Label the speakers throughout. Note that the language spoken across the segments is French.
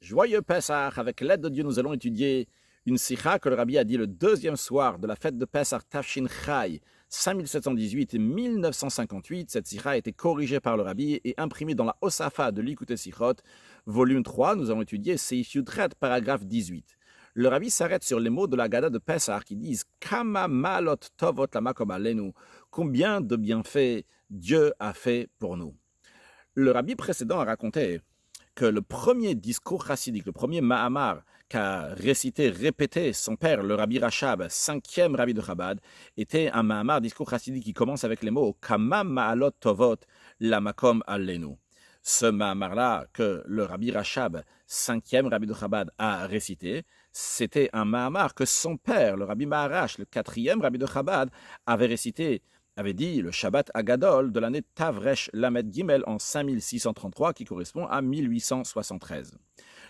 Speaker 1: Joyeux Pessah, avec l'aide de Dieu, nous allons étudier une sikha que le rabbi a dit le deuxième soir de la fête de Pessah Tafshin Chai, 5718 et 1958. Cette sikha a été corrigée par le rabbi et imprimée dans la Osafa de l'Ikute Sichot, volume 3. Nous allons étudier Seif Yudret, paragraphe 18. Le rabbi s'arrête sur les mots de la Gada de Pessah qui disent Kama malot tovot lamakom alenu, combien de bienfaits Dieu a fait pour nous. Le rabbi précédent a raconté que le premier discours chassidique, le premier Mahamar qu'a répété son père, le rabbi Rachab, cinquième rabbi de Chabad, était un Mahamar, discours chassidique qui commence avec les mots Kama ma'alot tovot lamakom alenu. Ce Mahamar-là que le rabbi Rachab, cinquième rabbi de Chabad, a récité, c'était un Mahamar que son père, le rabbi Maharash, le quatrième rabbi de Chabad, avait dit le Shabbat Agadol de l'année Tavresh Lamed Gimel en 5633 qui correspond à 1873.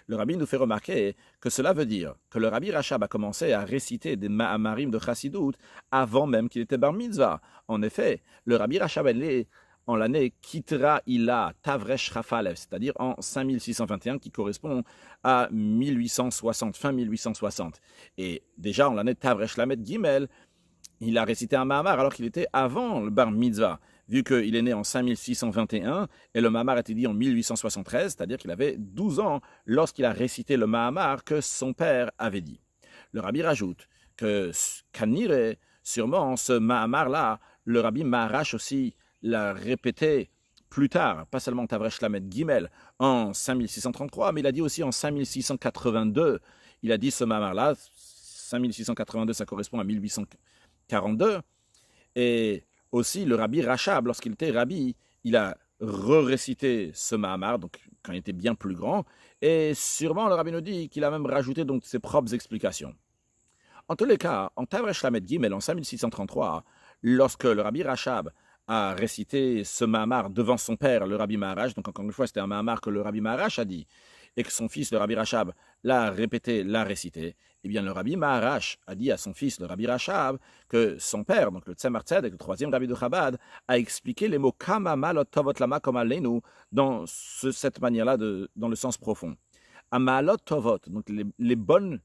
Speaker 1: Le rabbi nous fait remarquer que cela veut dire que le rabbi Rachab a commencé à réciter des Mahamarim de Chassidut avant même qu'il était bar mitzvah. En effet, le rabbi Rachab est né en l'année Kitra Ila Tavresh Rafalev, c'est-à-dire en 5621 qui correspond à 1860, fin 1860. Et déjà en l'année Tavresh Lamed Gimel, il a récité un Mahamar alors qu'il était avant le bar mitzvah, vu qu'il est né en 5621 et le Mahamar était dit en 1873, c'est-à-dire qu'il avait 12 ans lorsqu'il a récité le Mahamar que son père avait dit. Le rabbi rajoute que Kanire, sûrement ce Mahamar-là, le rabbi Maharash aussi l'a répété plus tard, pas seulement Tavresh Lamed Gimel en 5633, mais il a dit aussi en 5682. Il a dit ce Mahamar-là, 5682, ça correspond à 1842. Et aussi le rabbi Rachab, lorsqu'il était rabbi, il a récité ce Mahamar, donc quand il était bien plus grand, et sûrement le rabbi nous dit qu'il a même rajouté donc ses propres explications. En tous les cas, en Tavresh Lamed Gimel en 5633, lorsque le rabbi Rachab a récité ce Mahamar devant son père, le rabbi Maharash, donc encore une fois c'était un Mahamar que le rabbi Maharash a dit, et que son fils, le rabbi Rachab, l'a répété, l'a récité, eh bien le rabbi Maharash a dit à son fils, le rabbi Rachab, que son père, donc le Tzemar Tzedek, le troisième rabbi de Chabad, a expliqué les mots Kama malot tovot lamakom alenu dans cette manière-là, dans le sens profond. Amalot tovot, donc les bonnes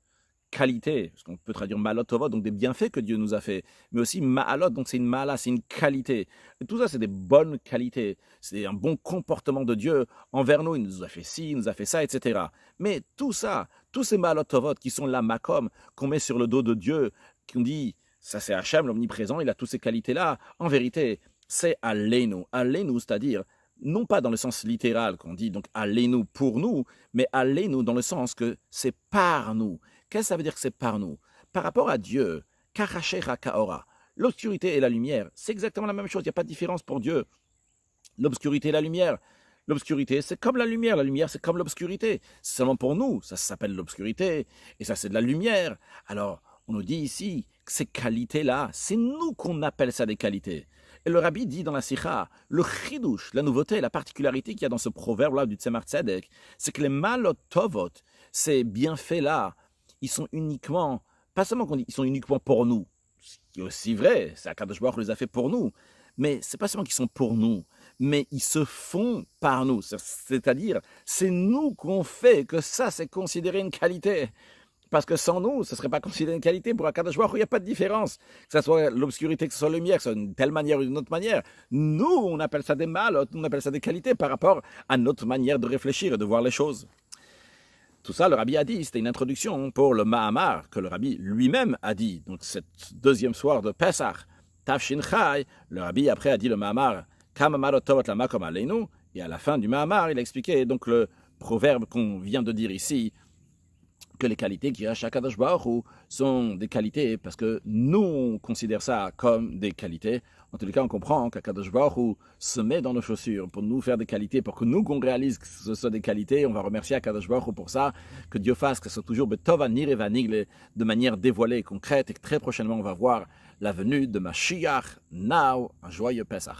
Speaker 1: qualités, parce qu'on peut traduire malot tovot, donc des bienfaits que Dieu nous a fait, mais aussi ma'alot, donc c'est une ma'ala, c'est une qualité. Et tout ça, c'est des bonnes qualités, c'est un bon comportement de Dieu envers nous, il nous a fait ci, il nous a fait ça, etc. Mais tout ça, tous ces ma'alot tovot qui sont la makom, qu'on met sur le dos de Dieu, qu'on dit, ça c'est Hachem, l'omniprésent, il a toutes ces qualités-là, en vérité, c'est Aleinu, c'est-à-dire non pas dans le sens littéral qu'on dit, donc Aleinu pour nous, mais Aleinu dans le sens que c'est par nous. Qu'est-ce que ça veut dire que c'est par nous? Par rapport à Dieu, Karachera Kaora, l'obscurité et la lumière, c'est exactement la même chose, il n'y a pas de différence pour Dieu. L'obscurité et la lumière. L'obscurité, c'est comme la lumière c'est comme l'obscurité. C'est seulement pour nous, ça s'appelle l'obscurité, et ça c'est de la lumière. Alors, on nous dit ici que ces qualités-là, c'est nous qu'on appelle ça des qualités. Et le rabbi dit dans la sikha, le chidouche, la nouveauté, la particularité qu'il y a dans ce proverbe-là du Tzemar Tzedek, c'est que les malot tovot, ces bienfaits-là, ils sont uniquement, pas seulement qu'on dit, ils sont uniquement pour nous, ce qui est aussi vrai, c'est Akadosh Baruch Hu les a fait pour nous, mais c'est pas seulement qu'ils sont pour nous, mais ils se font par nous, c'est-à-dire, c'est nous qu'on fait que ça, c'est considéré une qualité. Parce que sans nous, ce ne serait pas considéré une qualité. Pour Akadosh Baruch Hu, il n'y a pas de différence. Que ce soit l'obscurité, que ce soit la lumière, que ce soit d'une telle manière ou d'une autre manière. Nous, on appelle ça des mal, on appelle ça des qualités par rapport à notre manière de réfléchir et de voir les choses. Tout ça, le rabbi a dit, c'était une introduction pour le Mahamar, que le rabbi lui-même a dit. Donc, cette deuxième soir de Pesach, Tafshin Chai, le rabbi après a dit le Mahamar, Kama malot tovot lamakom alenu, et à la fin du Mahamar, il a expliqué donc le proverbe qu'on vient de dire ici, que les qualités qui rachent à Kadosh Baruch Hu sont des qualités parce que nous, on considère ça comme des qualités. En tous les cas, on comprend qu'Akadosh Baruch Hu se met dans nos chaussures pour nous faire des qualités, pour que nous, qu'on réalise que ce soit des qualités. On va remercier Akadosh Baruch Hu pour ça, que Dieu fasse que ce soit toujours Betova Nirevanigle de manière dévoilée et concrète et que très prochainement, on va voir la venue de Mashiach. Now, un joyeux Pesach.